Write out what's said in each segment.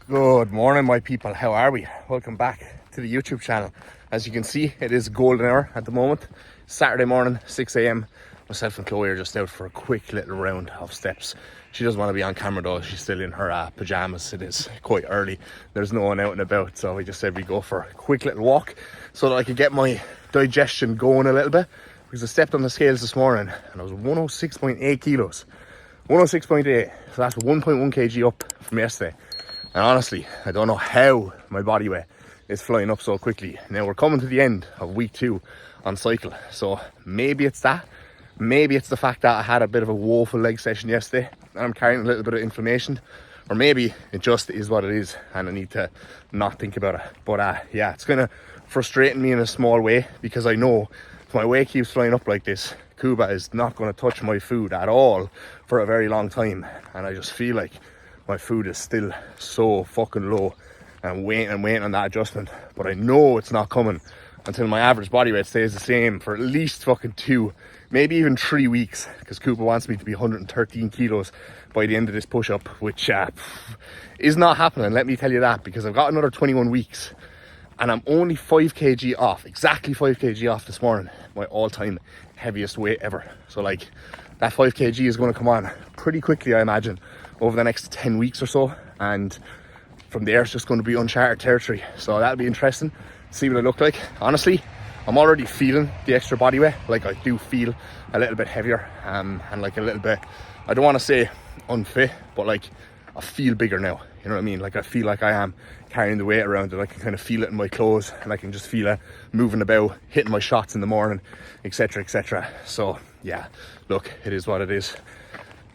Good morning, my people. How are we? Welcome back to the YouTube channel. As you can see, it is golden hour at the moment. Saturday morning, 6 a.m. Myself and Chloe are just out for a quick little round of steps. She doesn't want to be on camera though. She's still in her pajamas. It is quite early. There's no one out and about, so we just said we go for a quick little walk so that I could get my digestion going a little bit. Because I stepped on the scales this morning and I was 106.8 kilos. 106.8. So that's 1.1 kg up from yesterday. And honestly, I don't know how my body weight is flying up so quickly. Now we're coming to the end of week 2 on cycle. So maybe it's that. Maybe it's the fact that I had a bit of a woeful leg session yesterday and I'm carrying a little bit of inflammation. Or maybe it just is what it is and I need to not think about it. But yeah, it's kind of frustrating me in a small way because I know if my weight keeps flying up like this, Cuba is not going to touch my food at all for a very long time. And I just feel like my food is still so fucking low and I'm waiting on that adjustment. But I know it's not coming until my average body weight stays the same for at least fucking 2, maybe even 3 weeks, because Cooper wants me to be 113 kilos by the end of this push-up, which is not happening, let me tell you that, because I've got another 21 weeks and I'm only 5 kg off, exactly 5 kg off this morning, my all-time heaviest weight ever. So like, that 5 kg is going to come on pretty quickly, I imagine, over the next 10 weeks or so, and from there it's just going to be uncharted territory. So that'll be interesting, see what I look like. Honestly, I'm already feeling the extra body weight. Like, I do feel a little bit heavier and like a little bit, I don't want to say unfit, but like I feel bigger now, you know what I mean? Like I feel like I am carrying the weight around and I can kind of feel it in my clothes and I can just feel it moving about, hitting my shots in the morning, etc, etc. So yeah, look, it is what it is.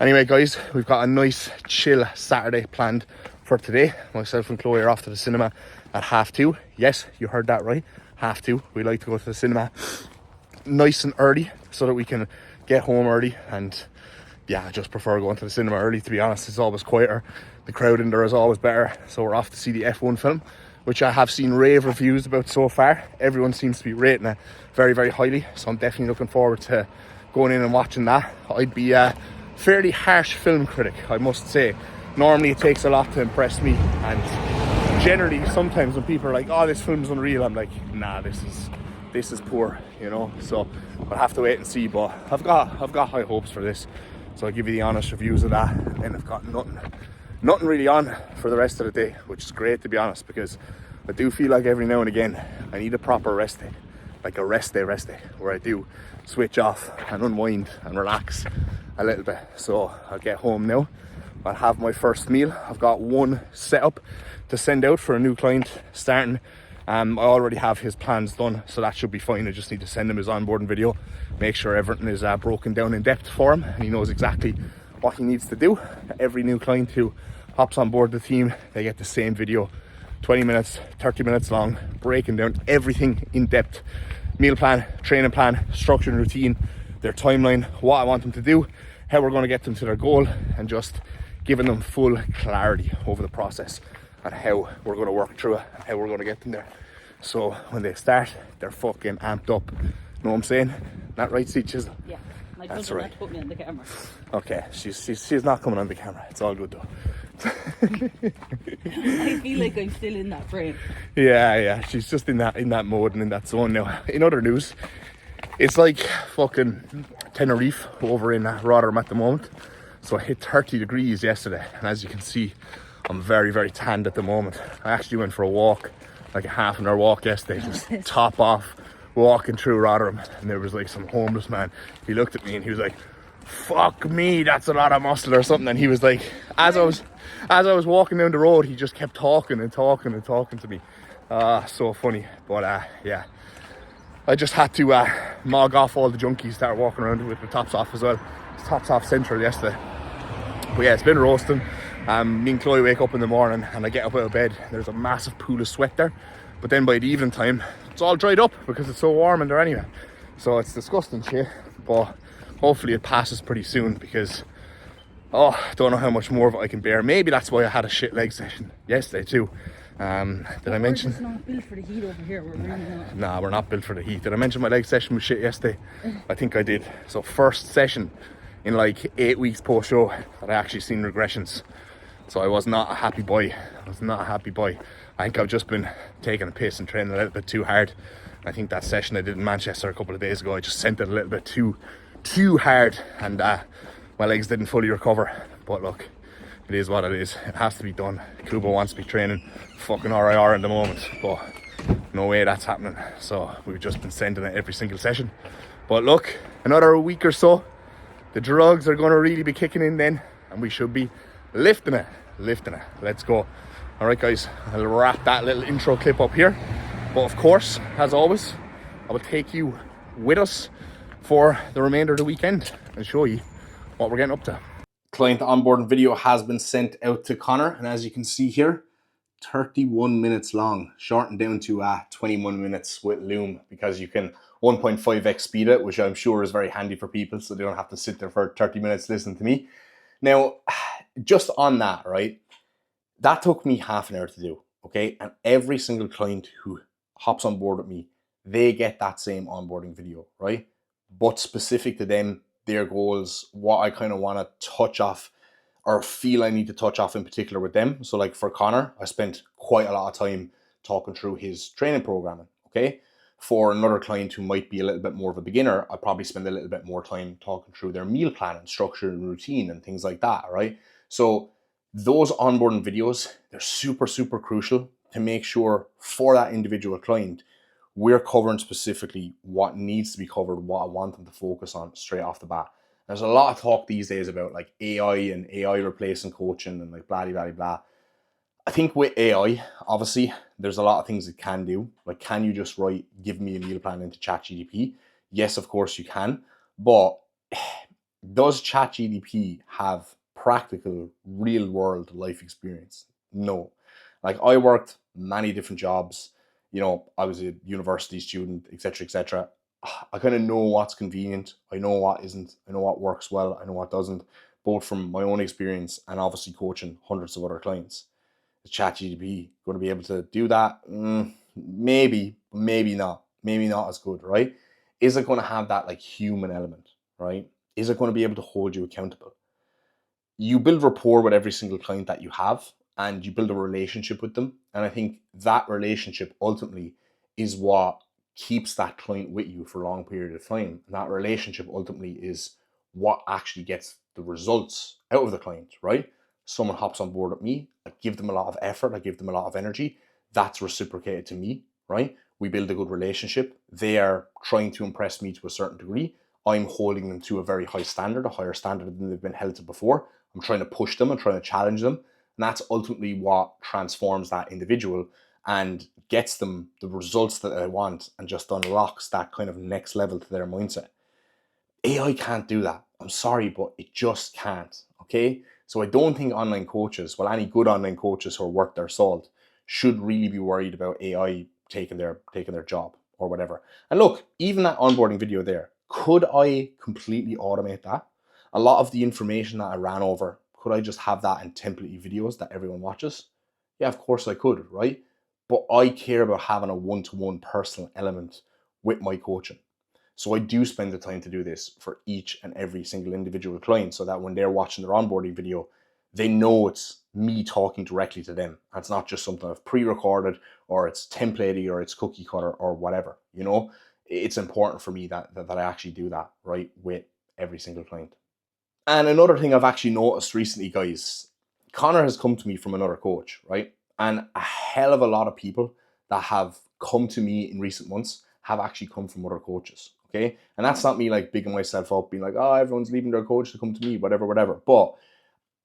Anyway guys, we've got a nice chill Saturday planned for today. Myself and Chloe are off to the cinema at 2:30. Yes, you heard that right, 2:30. We like to go to the cinema nice and early so that we can get home early. And yeah, I just prefer going to the cinema early, to be honest. It's always quieter, the crowd in there is always better. So we're off to see the F1 film, which I have seen rave reviews about so far. Everyone seems to be rating it very, very highly, so I'm definitely looking forward to going in and watching that. I'd be a fairly harsh film critic, I must say. Normally it takes a lot to impress me, and generally sometimes when people are like, oh, this film's unreal, I'm like, nah, this is poor, you know. So I'll have to wait and see, but I've got high hopes for this, so I'll give you the honest reviews of that. And then I've got nothing really on for the rest of the day, which is great, to be honest, because I do feel like every now and again I need a proper rest day, like a rest day where I do switch off and unwind and relax a little bit. So I'll get home now, I'll have my first meal. I've got one setup to send out for a new client starting. I already have his plans done, so that should be fine. I just need to send him his onboarding video, make sure everything is broken down in depth for him and he knows exactly what he needs to do. Every new client who hops on board the team, they get the same video, 20 minutes, 30 minutes long, breaking down everything in depth. Meal plan, training plan, structure and routine, their timeline, what I want them to do, how we're going to get them to their goal, and just giving them full clarity over the process and how we're going to work through it, how we're going to get them there. So when they start, they're fucking amped up. Know what I'm saying? That right, see, Chisel? Yeah. That's right. Not put me on the camera. Okay, she's not coming on the camera. It's all good though. I feel like I'm still in that frame. Yeah, she's just in that mode and in that zone now. In other news, it's like fucking Tenerife over in Rotherham at the moment. So I hit 30 degrees yesterday, and as you can see, I'm very, very tanned at the moment. I actually went for a walk, like a half an hour walk yesterday, just top off, walking through Rotherham, and there was like some homeless man. He looked at me and he was like, fuck me, that's a lot of muscle or something. And he was like, as I was walking down the road, he just kept talking to me. So funny. But yeah, I just had to mog off all the junkies that are walking around with the tops off as well. It's tops off central yesterday. But yeah, it's been roasting. Me and Chloe wake up in the morning and I get up out of bed, there's a massive pool of sweat there, but then by the evening time it's all dried up because it's so warm in there anyway. So it's disgusting shit, but hopefully it passes pretty soon, because I don't know how much more of it I can bear. Maybe that's why I had a shit leg session yesterday too. Did I mention? We're not built for the heat over here. We're really not. Nah, we're not built for the heat. Did I mention my leg session was shit yesterday? I think I did. So first session in like 8 weeks post show that I actually seen regressions. So I was not a happy boy. I think I've just been taking a piss and training a little bit too hard. I think that session I did in Manchester a couple of days ago, I just sent it a little bit too hard, and my legs didn't fully recover. But look, it is what it is. It has to be done. Kuba wants to be training fucking RIR in the moment, but no way that's happening. So we've just been sending it every single session. But look, another week or so, the drugs are going to really be kicking in then, and we should be lifting it. Let's go. All right, guys, I'll wrap that little intro clip up here. But of course, as always, I will take you with us for the remainder of the weekend and show you what we're getting up to. Client onboarding video has been sent out to Connor, and as you can see here, 31 minutes long, shortened down to 21 minutes with Loom, because you can 1.5x speed it, which I'm sure is very handy for people, so they don't have to sit there for 30 minutes listening to me. Now, just on that, right, that took me half an hour to do, okay? And every single client who hops on board with me, they get that same onboarding video, right? But specific to them, their goals, what I kind of want to touch off or feel I need to touch off in particular with them. So like for Connor, I spent quite a lot of time talking through his training programming, okay? For another client who might be a little bit more of a beginner, I'd probably spend a little bit more time talking through their meal plan and structure and routine and things like that, right? So those onboarding videos, they're super, super crucial to make sure for that individual client, we're covering specifically what needs to be covered, what I want them to focus on straight off the bat. There's a lot of talk these days about like AI and AI replacing coaching and like blah, blah, blah, blah. I think with AI, obviously, there's a lot of things it can do. Like, can you just write, give me a meal plan into ChatGPT? Yes, of course you can. But does ChatGPT have practical, real world life experience? No. Like, I worked many different jobs. You know, I was a university student, etc., etc. I kind of know what's convenient. I know what isn't. I know what works well. I know what doesn't, both from my own experience and obviously coaching hundreds of other clients. Is ChatGPT going to be able to do that? Maybe, maybe not. Maybe not as good, right? Is it going to have that like human element, right? Is it going to be able to hold you accountable? You build rapport with every single client that you have, and you build a relationship with them. And I think that relationship ultimately is what keeps that client with you for a long period of time. And that relationship ultimately is what actually gets the results out of the client, right? Someone hops on board with me, I give them a lot of effort, I give them a lot of energy. That's reciprocated to me, right? We build a good relationship. They are trying to impress me to a certain degree. I'm holding them to a very high standard, a higher standard than they've been held to before. I'm trying to push them, I'm trying to challenge them. And that's ultimately what transforms that individual and gets them the results that they want and just unlocks that kind of next level to their mindset. AI can't do that. I'm sorry, but it just can't, okay? So I don't think online coaches, well, any good online coaches who are worth their salt, should really be worried about AI taking their job or whatever. And look, even that onboarding video there, could I completely automate that? A lot of the information that I ran over, could I just have that in template videos that everyone watches? Yeah, of course I could, right? But I care about having a one-to-one personal element with my coaching. So I do spend the time to do this for each and every single individual client, so that when they're watching their onboarding video, they know it's me talking directly to them. It's not just something I've pre-recorded, or it's templatey, or it's cookie cutter, or whatever. You know, it's important for me that I actually do that, right, with every single client. And another thing I've actually noticed recently, guys, Connor has come to me from another coach, right? And a hell of a lot of people that have come to me in recent months have actually come from other coaches, okay? And that's not me like bigging myself up, being like, oh, everyone's leaving their coach to come to me, whatever, whatever. But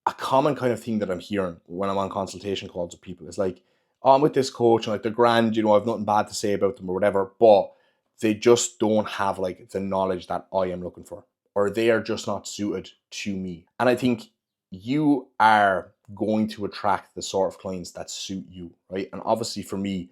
a common kind of thing that I'm hearing when I'm on consultation calls with people is like, oh, I'm with this coach and like they're grand, you know, I've nothing bad to say about them or whatever, but they just don't have like the knowledge that I am looking for, or they are just not suited to me. And I think you are going to attract the sort of clients that suit you, right? And obviously for me,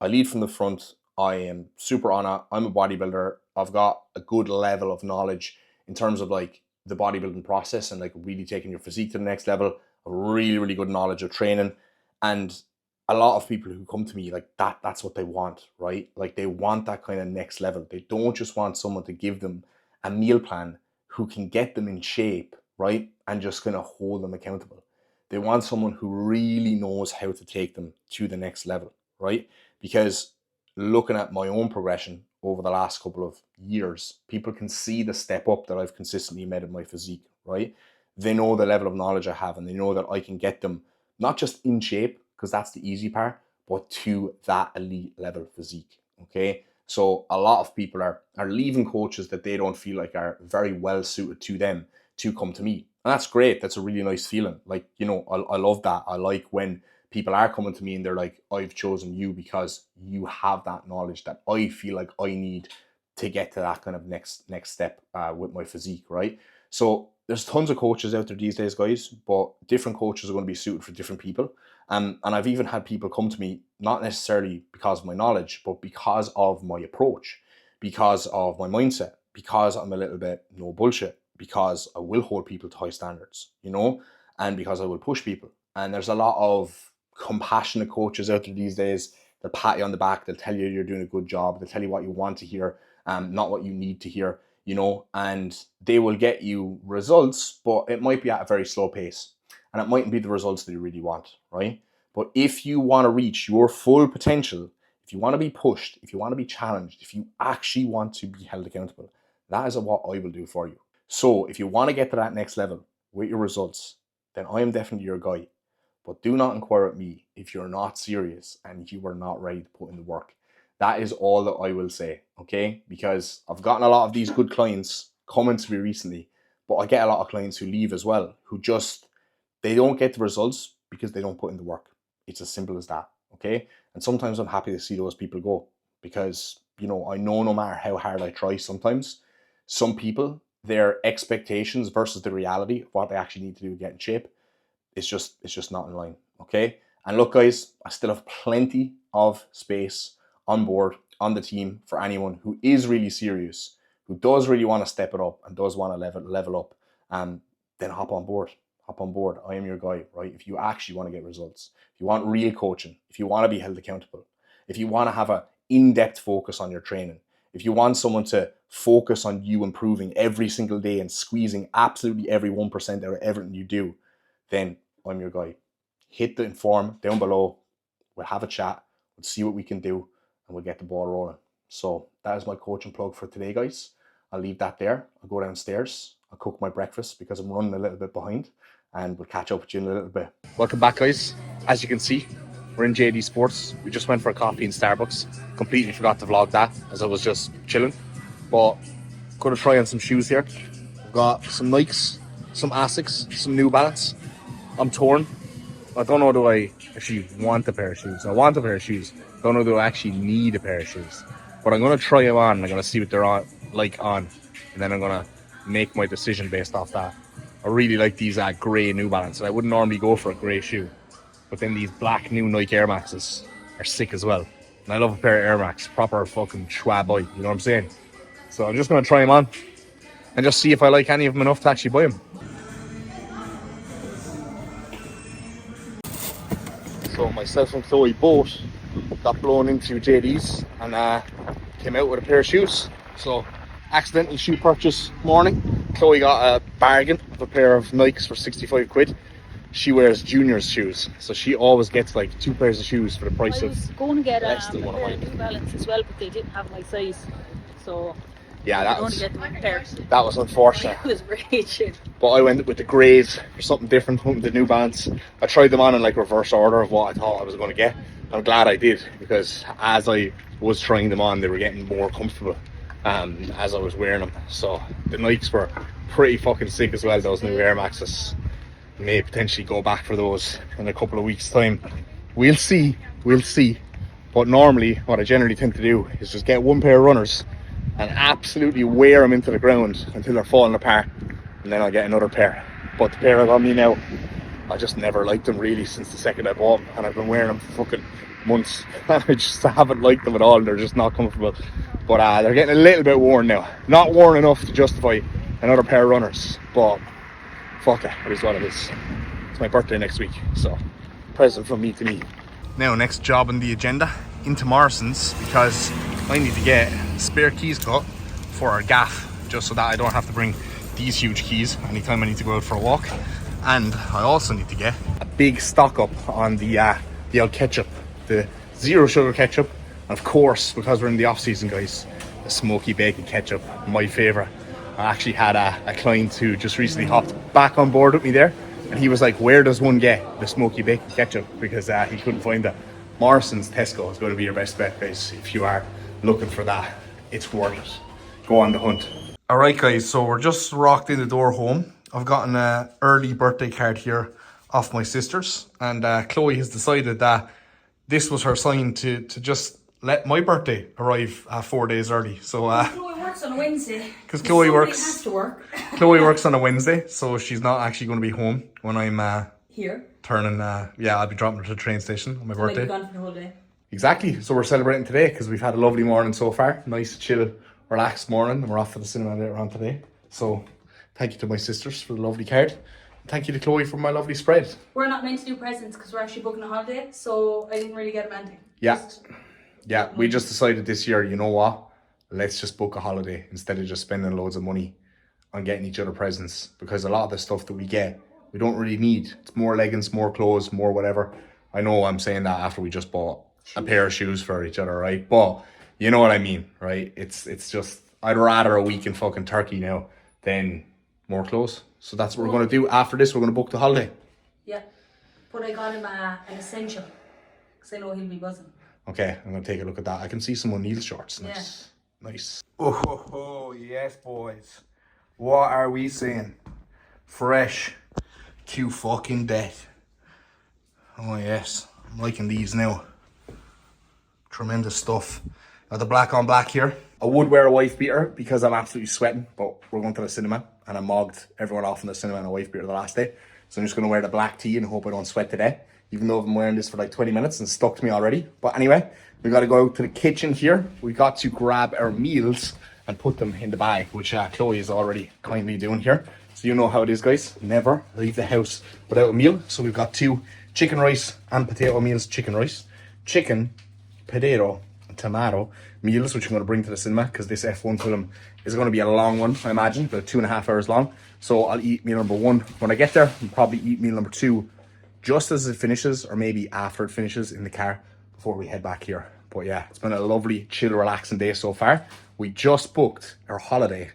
I lead from the front. I am super on it. I'm a bodybuilder. I've got a good level of knowledge in terms of like the bodybuilding process and like really taking your physique to the next level. A really, really good knowledge of training. And a lot of people who come to me, like that's what they want, right? Like they want that kind of next level. They don't just want someone to give them a meal plan who can get them in shape, right? And just kind of hold them accountable. They want someone who really knows how to take them to the next level, right? Because looking at my own progression over the last couple of years, people can see the step up that I've consistently made in my physique, right? They know the level of knowledge I have, and they know that I can get them not just in shape, because that's the easy part, but to that elite level physique, okay? So a lot of people are leaving coaches that they don't feel like are very well suited to them to come to me. And that's great. That's a really nice feeling. Like, you know, I love that. I like when people are coming to me and they're like, I've chosen you because you have that knowledge that I feel like I need to get to that kind of next step with my physique, right? So there's tons of coaches out there these days, guys, but different coaches are going to be suited for different people. And I've even had people come to me, not necessarily because of my knowledge, but because of my approach, because of my mindset, because I'm a little bit no bullshit, because I will hold people to high standards, you know, and because I will push people. And there's a lot of compassionate coaches out there these days. They'll pat you on the back. They'll tell you you're doing a good job. They'll tell you what you want to hear, not what you need to hear, you know, and they will get you results, but it might be at a very slow pace. And it mightn't be the results that you really want, right? But if you want to reach your full potential, if you want to be pushed, if you want to be challenged, if you actually want to be held accountable, that is what I will do for you. So if you want to get to that next level with your results, then I am definitely your guy. But do not inquire at me if you're not serious and you are not ready to put in the work. That is all that I will say, okay? Because I've gotten a lot of these good clients coming to me recently, but I get a lot of clients who leave as well, who just, they don't get the results because they don't put in the work. It's as simple as that, okay? And sometimes I'm happy to see those people go because, you know, I know no matter how hard I try sometimes, some people, their expectations versus the reality of what they actually need to do to get in shape, it's just not in line, okay? And look, guys, I still have plenty of space on board, on the team for anyone who is really serious, who does really want to step it up and does want to level up, then hop on board. Hop on board. I am your guy, right? If you actually want to get results, if you want real coaching, if you want to be held accountable, if you want to have an in-depth focus on your training, if you want someone to focus on you improving every single day and squeezing absolutely every 1% out of everything you do, then I'm your guy. Hit the inform down below. We'll have a chat. We'll see what we can do and we'll get the ball rolling. So that is my coaching plug for today, guys. I'll leave that there. I'll go downstairs. I'll cook my breakfast because I'm running a little bit behind, and we'll catch up with you in a little bit. Welcome back, guys. As you can see, we're in JD Sports. We just went for a coffee in Starbucks. Completely forgot to vlog that as I was just chilling. But gonna try on some shoes here. We've got some Nikes, some Asics, some New Balance. I'm torn. I don't know, do I actually want a pair of shoes? I want a pair of shoes. Don't know, do I actually need a pair of shoes? But I'm gonna try them on. I'm gonna see what they're on, and then I'm gonna make my decision based off that. I really like these grey New Balance, and I wouldn't normally go for a grey shoe. But then these black new Nike Air Maxes are sick as well. And I love a pair of Air Max, proper fucking schwa boy, you know what I'm saying? So I'm just gonna try them on and just see if I like any of them enough to actually buy them. So myself and Chloe both got blown into JD's and came out with a pair of shoes. So accidental shoe purchase morning. Chloe got a bargain of a pair of Nikes for 65 quid. She wears juniors shoes, so she always gets like 2 pairs of shoes for the price of. I was going to get less than one of a mine. New Balance as well, but they didn't have my size, so Yeah, I was going to get the pair. that was unfortunate. I was raging. But I went with the greys for something different, went with the New Balance. I tried them on in like reverse order of what I thought I was going to get. I'm glad I did, because as I was trying them on, they were getting more comfortable as I was wearing them. So the Nikes were pretty fucking sick as well, those new Air Maxes. May potentially go back for those in a couple of weeks' time. We'll see. But normally, what I generally tend to do is just get one pair of runners and absolutely wear them into the ground until they're falling apart, and then I'll get another pair. But the pair I got on me now, I just never liked them really since the second I bought them, and I've been wearing them for fucking months. I just haven't liked them at all. They're just not comfortable. But they're getting a little bit worn now. Not worn enough to justify another pair of runners, but fuck it, it is what it is. It's my birthday next week, so present from me to me. Now, next job on the agenda, into Morrison's, because I need to get spare keys cut for our gaff, just so that I don't have to bring these huge keys anytime I need to go out for a walk. And I also need to get a big stock up on the old ketchup, the zero sugar ketchup. And of course, because we're in the off season, guys, the smoky bacon ketchup, my favourite. I actually had a client who just recently hopped back on board with me there, and he was like, where does one get the smoky bacon ketchup? Because he couldn't find it. Morrison's Tesco is going to be your best bet, guys. If you are looking for that, it's worth it. Go on the hunt. Alright guys, so we're just rocked in the door home. I've gotten an early birthday card here off my sisters, and Chloe has decided that this was her sign to just let my birthday arrive 4 days early. So Chloe works on a Wednesday. Because Chloe has to work. Chloe works on a Wednesday, so she's not actually going to be home when I'm Here. turning. I'll be dropping her to the train station on my birthday. I'll be gone for the whole day. Exactly. So we're celebrating today because we've had a lovely morning so far. Nice, chill, relaxed morning, and we're off to the cinema later on today. So thank you to my sisters for the lovely card. Thank you to Chloe for my lovely spread. We're not meant to do presents because we're actually booking a holiday, so I didn't really get them anything. Yeah, we just decided this year, you know what? Let's just book a holiday instead of just spending loads of money on getting each other presents, because a lot of the stuff that we get, we don't really need. It's more leggings, more clothes, more whatever. I know I'm saying that after we just bought a pair of shoes for each other, right? But you know what I mean, right? It's just, I'd rather a week in fucking Turkey now than more clothes. So that's what we're going to do. After this, we're going to book the holiday. Yeah, but I got him an essential because I know he'll be buzzing. Okay, I'm going to take a look at that. I can see some O'Neill shorts. Nice. Yeah. Nice. Oh, yes, boys. What are we saying? Fresh to fucking death. Oh, yes. I'm liking these now. Tremendous stuff. Got the black on black here. I would wear a wife beater because I'm absolutely sweating, but we're going to the cinema and I mogged everyone off in the cinema in a wife beater the last day. So I'm just going to wear the black tee and hope I don't sweat today, even though I've been wearing this for like 20 minutes and it's stuck to me already. But anyway, we got to go out to the kitchen here. We got to grab our meals and put them in the bag, which Chloe is already kindly doing here. So you know how it is, guys. Never leave the house without a meal. So we've got 2 chicken rice and potato meals. Chicken rice, chicken, potato, and tomato meals, which I'm going to bring to the cinema because this F1 film is going to be a long one, I imagine, about 2.5 hours long. So I'll eat meal number 1 when I get there, and probably eat meal number 2 just as it finishes, or maybe after it finishes in the car before we head back here. But yeah, it's been a lovely, chill, relaxing day so far. We just booked our holiday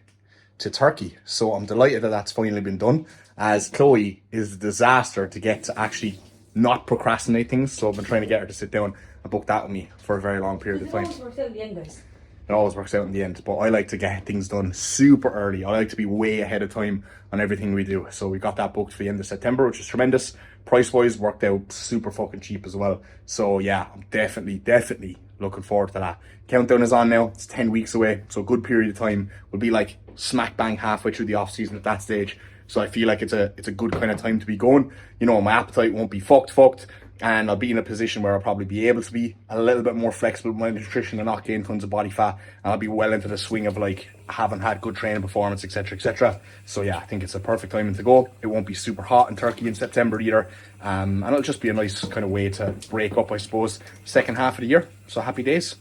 to Turkey, so I'm delighted that that's finally been done, as Chloe is a disaster to get to actually not procrastinate things. So I've been trying to get her to sit down and book that with me for a very long period of time. It always works out in the end, guys. It always works out in the end, but I like to get things done super early. I like to be way ahead of time on everything we do. So we got that booked for the end of September, which is tremendous. Price-wise, worked out super fucking cheap as well. So yeah, I'm definitely looking forward to that. Countdown is on now. It's 10 weeks away, so a good period of time. We'll be like smack bang halfway through the off season at that stage. So I feel like it's a good kind of time to be going. You know, my appetite won't be fucked. And I'll be in a position where I'll probably be able to be a little bit more flexible with my nutrition and not gain tons of body fat. And I'll be well into the swing of like having had good training performance, etc. So yeah, I think it's a perfect timing to go. It won't be super hot in Turkey in September either. And it'll just be a nice kind of way to break up, I suppose, second half of the year. So happy days.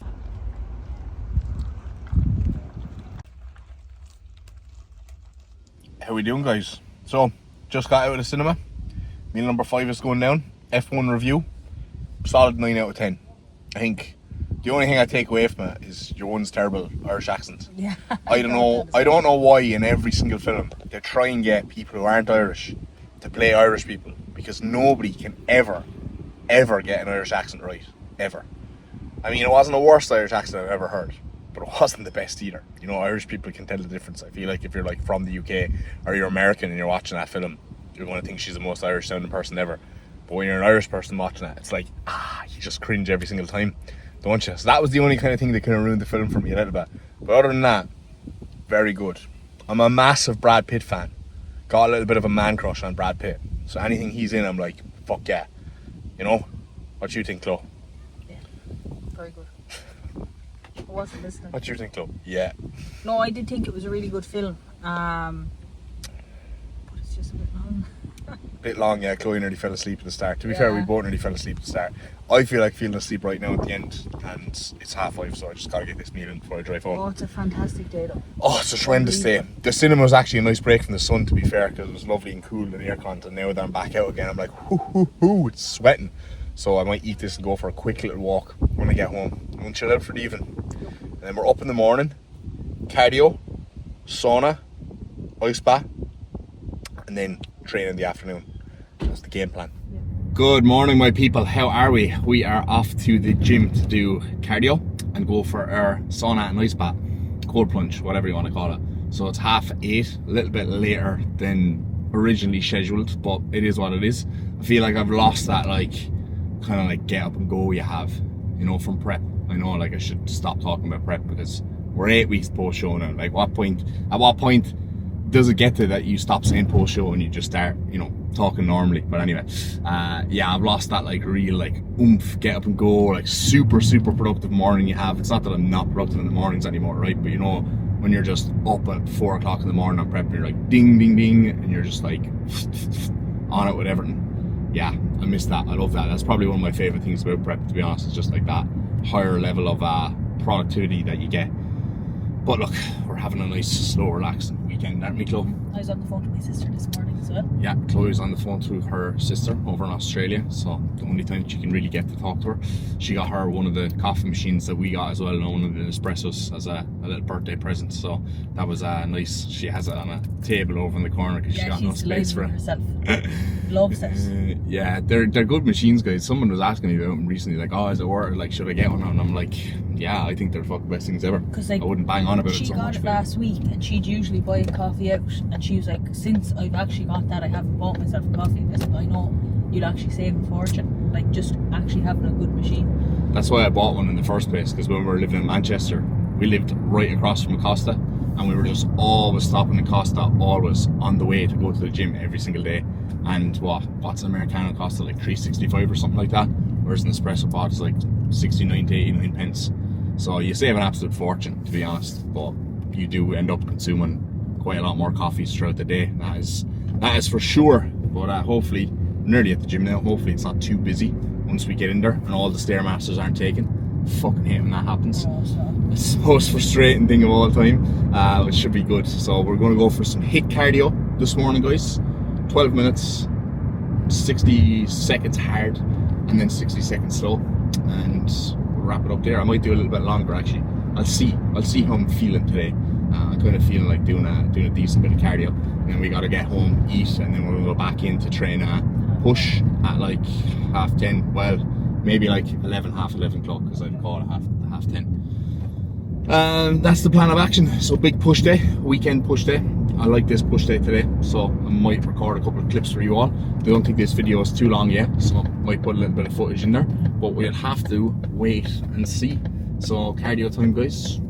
How we doing, guys? So just got out of the cinema. Meal number 5 is going down. F1 review, solid 9 out of 10. I think the only thing I take away from it is your one's terrible Irish accent. Yeah. I don't know why in every single film they try and get people who aren't Irish to play Irish people, because nobody can ever get an Irish accent right, ever. I mean, it wasn't the worst Irish accent I've ever heard, but it wasn't the best either. You know, Irish people can tell the difference. I feel like if you're like from the UK or you're American and you're watching that film, you're going to think she's the most Irish sounding person ever. But when you're an Irish person watching it, it's like, you just cringe every single time, don't you? So that was the only kind of thing that kind of ruined the film for me a little bit. But other than that, very good. I'm a massive Brad Pitt fan. Got a little bit of a man crush on Brad Pitt. So anything he's in, I'm like, fuck yeah. You know? What do you think, Chloe? Yeah, very good. I wasn't listening. What do you think, Chloe? Yeah. No, I did think it was a really good film. But it's just a bit long. Bit long, yeah. Chloe nearly fell asleep at the start. To be fair, we both nearly fell asleep at the start. I feel like feeling asleep right now at the end, and it's 5:30, so I just gotta get this meal in before I drive home. Oh, it's a fantastic day though. Oh, it's a tremendous day. The cinema was actually a nice break from the sun, to be fair, because it was lovely and cool and aircon. And now that I'm back out again, I'm like, hoo, it's sweating. So I might eat this and go for a quick little walk when I get home. I'm gonna chill out for the evening. And then we're up in the morning, cardio, sauna, ice bath, and then train in the afternoon. That's the game plan. Yeah. Good morning, my people. How are we? We are off to the gym to do cardio and go for our sauna and ice bath, cold plunge, whatever you want to call it. So it's 8:30, a little bit later than originally scheduled, but it is what it is. I feel like I've lost that kind of like get up and go you have, you know, from prep. I know like I should stop talking about prep because we're 8 weeks post show now. Like at what point does it get to that you stop saying post show and you just start, you know, talking normally? But anyway, yeah, I've lost that real oomph, get up and go, super productive morning you have. It's not that I'm not productive in the mornings anymore, right? But you know, when you're just up at 4 o'clock in the morning on prep, you're like ding ding ding, and you're just like on it with everything. Yeah, I miss that. I love that. That's probably one of my favorite things about prep, to be honest. It's just like that higher level of productivity that you get. But look, we're having a nice, slow, relaxing weekend, aren't we, Chloe? I was on the phone to my sister this morning as well. Yeah, Chloe's on the phone to her sister over in Australia, so the only time she can really get to talk to her. She got her one of the coffee machines that we got as well, and one of the espressos as a little birthday present, so that was nice. She has it on a table over in the corner because she got no space for it. Herself. Loves it. Yeah, they're good machines, guys. Someone was asking me about them recently, oh, is it worth it? Should I get one? And I'm like, yeah, I think they're the fucking best things ever. Because I wouldn't bang on about it so much. She got it last week, and she'd usually buy coffee out, and she was like, since I've actually got that, I haven't bought myself a coffee. I said, I know you'd actually save a fortune, just actually having a good machine. That's why I bought one in the first place, because when we were living in Manchester, we lived right across from Acosta, and we were just always stopping at Costa, always on the way to go to the gym every single day. And what's an Americano cost? $3.65 or something like that, whereas an espresso pot is 69 to 89 pence. So you save an absolute fortune, to be honest, but you do end up consuming quite a lot more coffees throughout the day. That is for sure. But hopefully, we're nearly at the gym now. Hopefully it's not too busy once we get in there and all the stairmasters aren't taken. Fucking hate when that happens. It's the most frustrating thing of all time. It should be good. So we're going to go for some HIIT cardio this morning, guys. 12 minutes, 60 seconds hard, and then 60 seconds slow, and we'll wrap it up there. I might do a little bit longer actually. I'll see how I'm feeling today. I'm kind of feeling like doing a decent bit of cardio, and then we got to get home, eat, and then we'll go back in to train push at 10:30. Well, maybe 11, half 11 o'clock, because I'd call it half 10. That's the plan of action. So big push day, weekend push day. I like this push day today, so I might record a couple of clips for you all. I don't think this video is too long yet, so I might put a little bit of footage in there, but we'll have to wait and see. So cardio time, guys.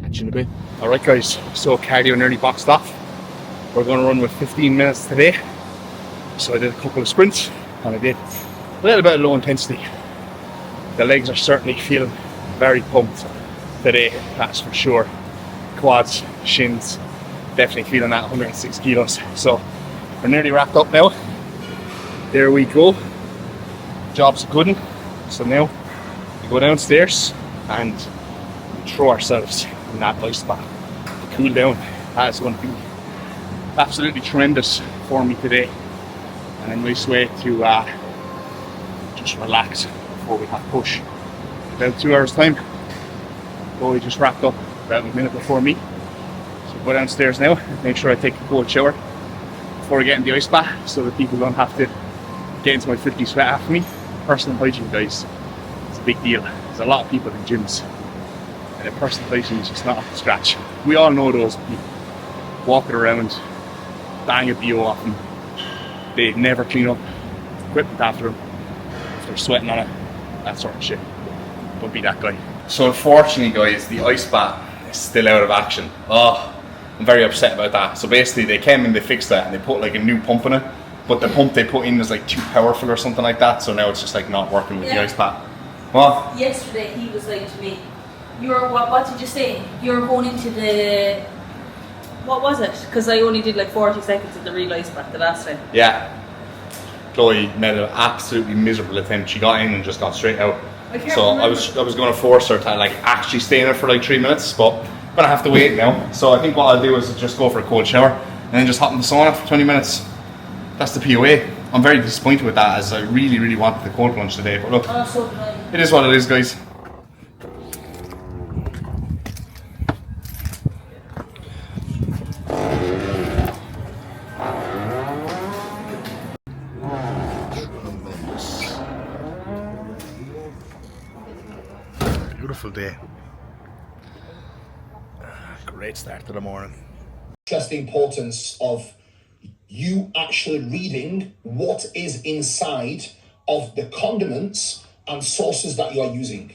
Catch you in a bit. Alright guys, so cardio nearly boxed off. We're going to run with 15 minutes today. So I did a couple of sprints, and I did a little bit of low intensity. The legs are certainly feeling very pumped today, that's for sure. Quads, shins, definitely feeling that 106 kilos. So we're nearly wrapped up now. There we go. Job's a good one. So now we go downstairs and we throw ourselves in that ice bath to cool down. That is going to be absolutely tremendous for me today, and a nice way to just relax before we have push. About 2 hours time. So we just wrapped up about a minute before me. Go downstairs now, make sure I take a cold shower before I get in the ice bath, so that people don't have to get into my filthy sweat after me. Personal hygiene, guys, it's a big deal. There's a lot of people in gyms, and their personal hygiene is just not up to scratch. We all know those people walking around, bang a BO off them. They never clean up equipment after them. If they're sweating on it, that sort of shit. Don't be that guy. So unfortunately, guys, the ice bath is still out of action. I'm very upset about that. So basically they came and they fixed that, and they put a new pump in it, but the pump they put in was too powerful or something like that, so now it's just not working with the ice pack. What? Yesterday he was like to me, what did you say? You're going into the, what was it? Because I only did 40 seconds of the real ice bath the last time. Yeah. Chloe made an absolutely miserable attempt. She got in and just got straight out. So I was going to force her to like actually stay in it for like 3 minutes, but I'm gonna have to wait now. So I think what I'll do is just go for a cold shower and then just hop in the sauna for 20 minutes. That's the POA. I'm very disappointed with that, as I really, really wanted the cold plunge today. But look, it is what it is, guys. Beautiful day. Great start to the morning. Just the importance of you actually reading what is inside of the condiments and sauces that you are using.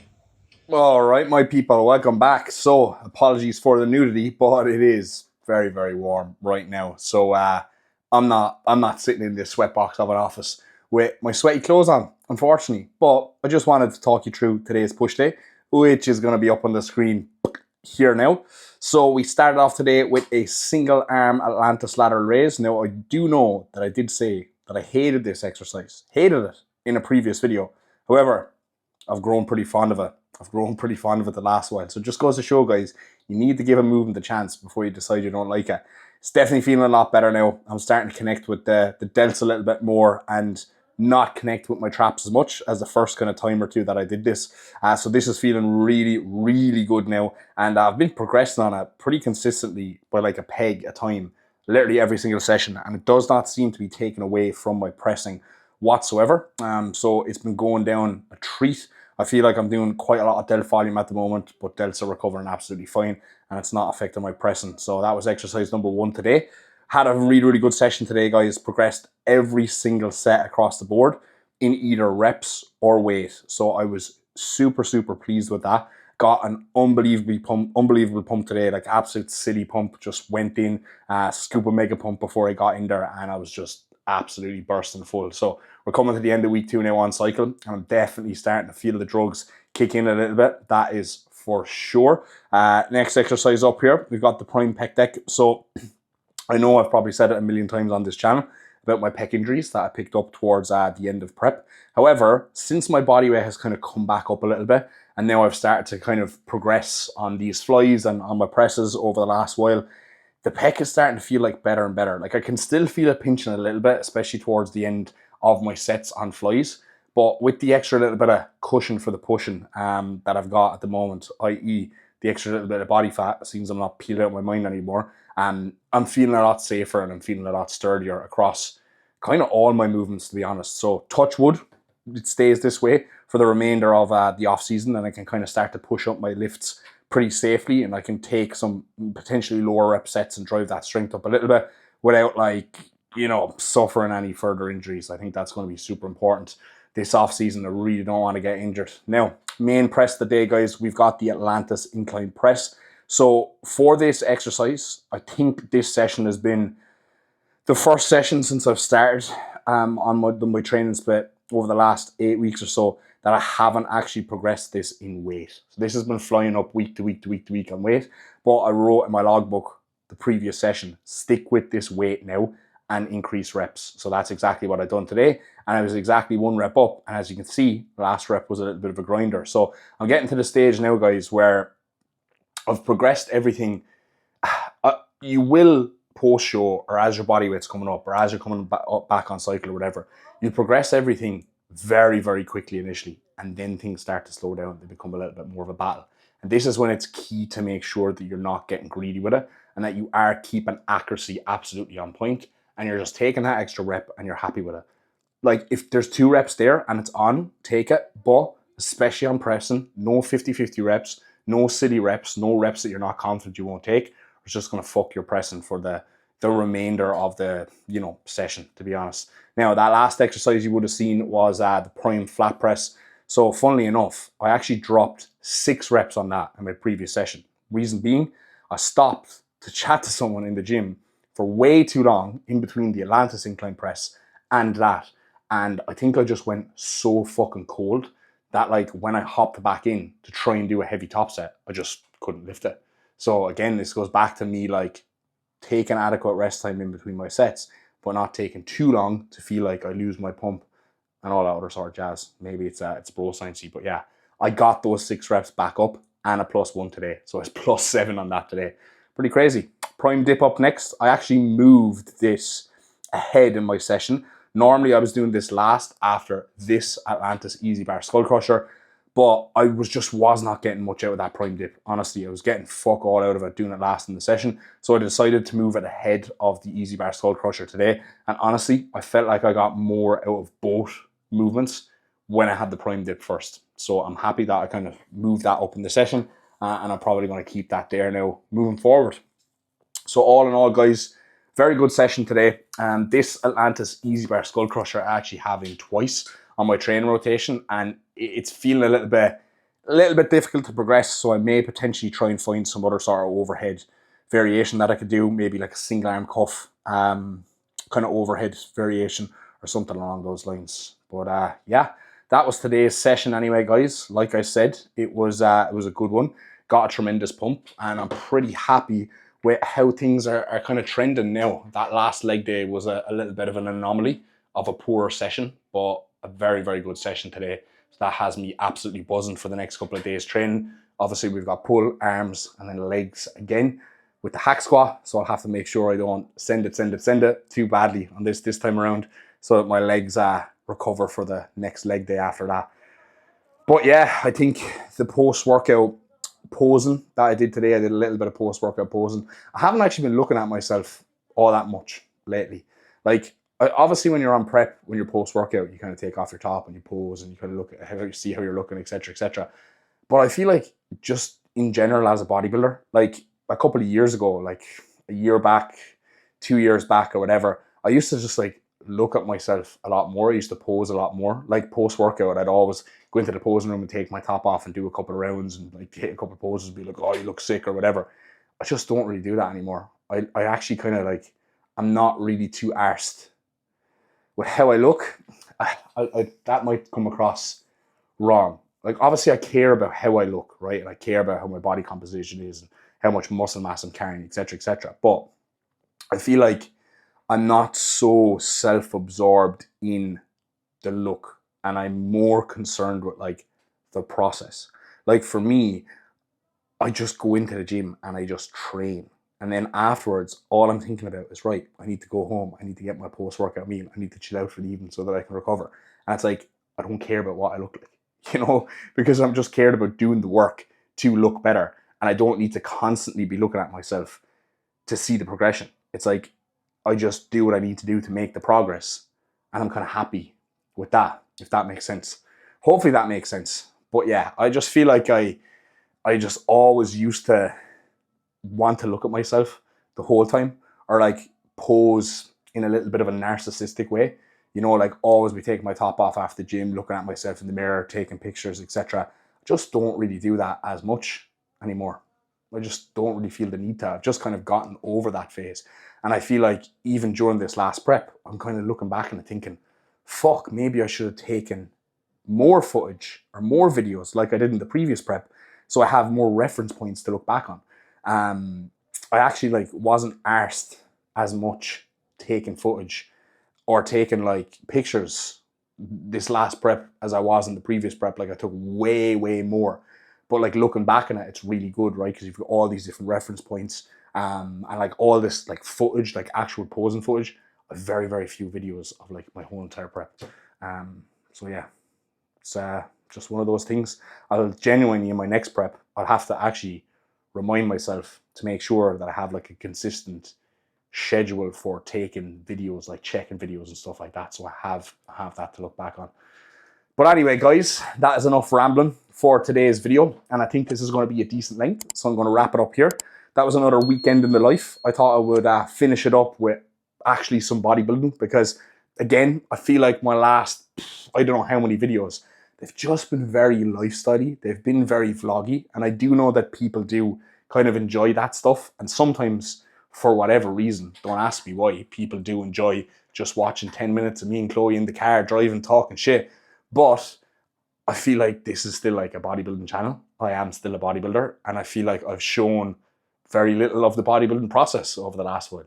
All right, my people, welcome back. So, apologies for the nudity, but it is very, very warm right now. So, I'm not sitting in this sweatbox of an office with my sweaty clothes on, unfortunately. But I just wanted to talk you through today's push day, which is going to be up on the screen here now. So we started off today with a single arm Atlantis lateral raise. Now I do know that I did say that I hated this exercise, hated it in a previous video. However, I've grown pretty fond of it. I've grown pretty fond of it the last while. So it just goes to show, guys, you need to give a movement a chance before you decide you don't like it. It's definitely feeling a lot better now. I'm starting to connect with the delts a little bit more and not connect with my traps as much as the first kind of time or two that I did this. So this is feeling really, really good now. And I've been progressing on it pretty consistently by like a peg a time, literally every single session. And it does not seem to be taken away from my pressing whatsoever. So it's been going down a treat. I feel like I'm doing quite a lot of delt volume at the moment, but delts are recovering absolutely fine and it's not affecting my pressing. So that was exercise number 1 today. Had a really, really good session today, guys. Progressed every single set across the board in either reps or weight. So I was super, super pleased with that. Got an unbelievable pump today, like absolute city pump. Just went in, scoop a mega pump before I got in there, and I was just absolutely bursting full. So we're coming to the end of week 2 now on cycle, and I'm definitely starting to feel the drugs kick in a little bit. That is for sure. Next exercise up here, we've got the prime pec deck. So I know I've probably said it a million times on this channel about my pec injuries that I picked up towards the end of prep. However, since my body weight has kind of come back up a little bit, and now I've started to kind of progress on these flies and on my presses over the last while, the pec is starting to feel like better and better. Like I can still feel it pinching a little bit, especially towards the end of my sets on flies. But with the extra little bit of cushion for the pushing that I've got at the moment, i.e. the extra little bit of body fat, seems I'm not peeled out of my mind anymore, I'm feeling a lot safer and I'm feeling a lot sturdier across kind of all my movements, to be honest. So touch wood, it stays this way for the remainder of the off season, and I can kind of start to push up my lifts pretty safely, and I can take some potentially lower rep sets and drive that strength up a little bit without, like, you know, suffering any further injuries. I think that's going to be super important this off season. I really don't want to get injured. Now, main press of the day, guys, we've got the Atlantis incline press. So for this exercise, I think this session has been the first session since I've started on my training split over the last 8 weeks or so that I haven't actually progressed this in weight. So this has been flying up week to week to week to week on weight, but I wrote in my logbook the previous session, stick with this weight now and increase reps. So that's exactly what I've done today. And I was exactly 1 rep up. And as you can see, the last rep was a little bit of a grinder. So I'm getting to the stage now, guys, where I've progressed everything. You will post-show, or as your body weight's coming up, or as you're coming back on cycle or whatever, you progress everything very, very quickly initially, and then things start to slow down. They become a little bit more of a battle. And this is when it's key to make sure that you're not getting greedy with it, and that you are keeping accuracy absolutely on point, and you're just taking that extra rep and you're happy with it. Like, if there's 2 reps there and it's on, take it, but especially on pressing, no 50-50 reps, no silly reps, no reps that you're not confident you won't take. It's just going to fuck your pressing for the remainder of the, you know, session, to be honest. Now, that last exercise you would have seen was the prime flat press. So funnily enough, I actually dropped 6 reps on that in my previous session. Reason being, I stopped to chat to someone in the gym for way too long in between the Atlantis incline press and that. And I think I just went so fucking cold that, like, when I hopped back in to try and do a heavy top set, I just couldn't lift it. So again, this goes back to me, like, taking adequate rest time in between my sets, but not taking too long to feel like I lose my pump and all that other sort of jazz. Maybe it's bro sciencey, but yeah, I got those 6 reps back up and a +1 today. So it's +7 on that today. Pretty crazy. Prime dip up next. I actually moved this ahead in my session. Normally I was doing this last after this Atlantis Easy Bar Skull Crusher, but I was not getting much out of that prime dip. Honestly, I was getting fuck all out of it doing it last in the session. So I decided to move it ahead of the Easy Bar Skull Crusher today. And honestly, I felt like I got more out of both movements when I had the prime dip first. So I'm happy that I kind of moved that up in the session, and I'm probably going to keep that there now moving forward. So all in all, guys, very good session today. This Atlantis Easy Bar Skull Crusher I actually having twice on my training rotation, and it's feeling a little bit difficult to progress. So I may potentially try and find some other sort of overhead variation that I could do, maybe like a single arm cuff kind of overhead variation or something along those lines. But yeah, that was today's session anyway, guys. Like I said, it was a good one. Got a tremendous pump, and I'm pretty happy with how things are kind of trending now. That last leg day was a little bit of an anomaly of a poor session, but a very, very good session today. So that has me absolutely buzzing for the next couple of days training. Obviously, we've got pull, arms, and then legs again with the hack squat. So I'll have to make sure I don't send it too badly on this time around, so that my legs recover for the next leg day after that. But yeah, I think the post-workout posing that I did today, I did a little bit of post-workout posing. I haven't actually been looking at myself all that much lately. Like, obviously when you're on prep, when you're post-workout, you kind of take off your top and you pose and you kind of look at how you see how you're looking, etc., etc. But I feel like just in general as a bodybuilder, like a couple of years ago, like a year back, 2 years back or whatever, I used to just like look at myself a lot more. I used to pose a lot more. Like post-workout, I'd always go into the posing room and take my top off and do a couple of rounds and like hit a couple of poses and be like, oh, you look sick or whatever. I just don't really do that anymore. I actually kind of like, I'm not really too arsed with how I look. I that might come across wrong. Like, obviously I care about how I look, right? And I care about how my body composition is and how much muscle mass I'm carrying, etc., etc. But I feel like I'm not so self-absorbed in the look, and I'm more concerned with like the process. Like for me, I just go into the gym and I just train. And then afterwards, all I'm thinking about is, right, I need to go home. I need to get my post-workout meal. I need to chill out for the evening so that I can recover. And it's like, I don't care about what I look like, you know, because I'm just cared about doing the work to look better. And I don't need to constantly be looking at myself to see the progression. It's like, I just do what I need to do to make the progress. And I'm kind of happy with that, if that makes sense. Hopefully that makes sense. But yeah, I just feel like I just always used to want to look at myself the whole time, or like pose in a little bit of a narcissistic way, you know, like always be taking my top off after the gym, looking at myself in the mirror, taking pictures, etc. Just don't really do that as much anymore. I just don't really feel the need to. I've just kind of gotten over that phase. And I feel like even during this last prep, I'm kind of looking back and thinking, fuck, maybe I should have taken more footage or more videos like I did in the previous prep, so I have more reference points to look back on. I actually like wasn't arsed as much taking footage or taking like pictures this last prep as I was in the previous prep. Like I took way more, but like looking back on it, it's really good, right? Because you've got all these different reference points, and like all this like footage, like actual posing footage. Very few videos of like my whole entire prep. So yeah, it's just one of those things. I'll genuinely, in my next prep, I'll have to actually remind myself to make sure that I have like a consistent schedule for taking videos, like checking videos and stuff like that. So I have that to look back on. But anyway, guys, that is enough rambling for today's video. And I think this is going to be a decent length. So I'm going to wrap it up here. That was another weekend in the life. I thought I would finish it up with actually some bodybuilding, because again, I feel like my last, I don't know how many videos, they've just been very lifestyle-y. They've been very vloggy. And I do know that people do kind of enjoy that stuff. And sometimes, for whatever reason, don't ask me why, people do enjoy just watching 10 minutes of me and Chloe in the car driving, talking shit. But I feel like this is still like a bodybuilding channel. I am still a bodybuilder. And I feel like I've shown very little of the bodybuilding process over the last while.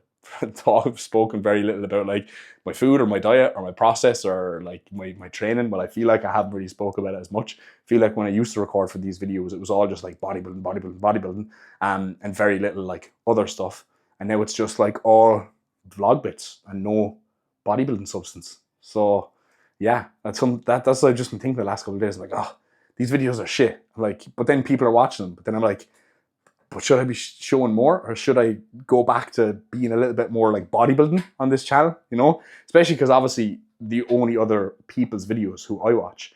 spoken very little about like my food or my diet or my process or like my training. But I feel like I haven't really spoke about it as much. I feel like when I used to record for these videos, it was all just like bodybuilding, and very little like other stuff. And now it's just like all vlog bits and no bodybuilding substance. So yeah, that's what I've just been thinking the last couple of days. I'm like, oh, these videos are shit. Like, but then people are watching them. But then I'm like, but should I be showing more, or should I go back to being a little bit more like bodybuilding on this channel? You know, especially because obviously the only other people's videos who I watch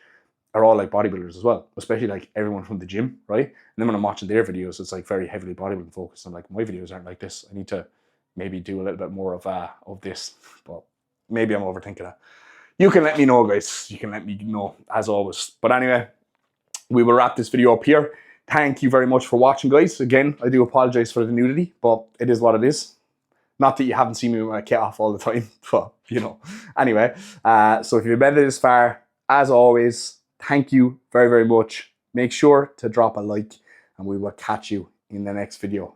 are all like bodybuilders as well, especially like everyone from the gym, right? And then when I'm watching their videos, it's like very heavily bodybuilding focused. I'm like, my videos aren't like this. I need to maybe do a little bit more of this, but maybe I'm overthinking it. You can let me know, guys. You can let me know as always. But anyway, we will wrap this video up here. Thank you very much for watching, guys. Again, I do apologize for the nudity, but it is what it is. Not that you haven't seen me with my kit off all the time, but you know. Anyway, so if you've made it this far, as always, thank you very, very much. Make sure to drop a like, and we will catch you in the next video.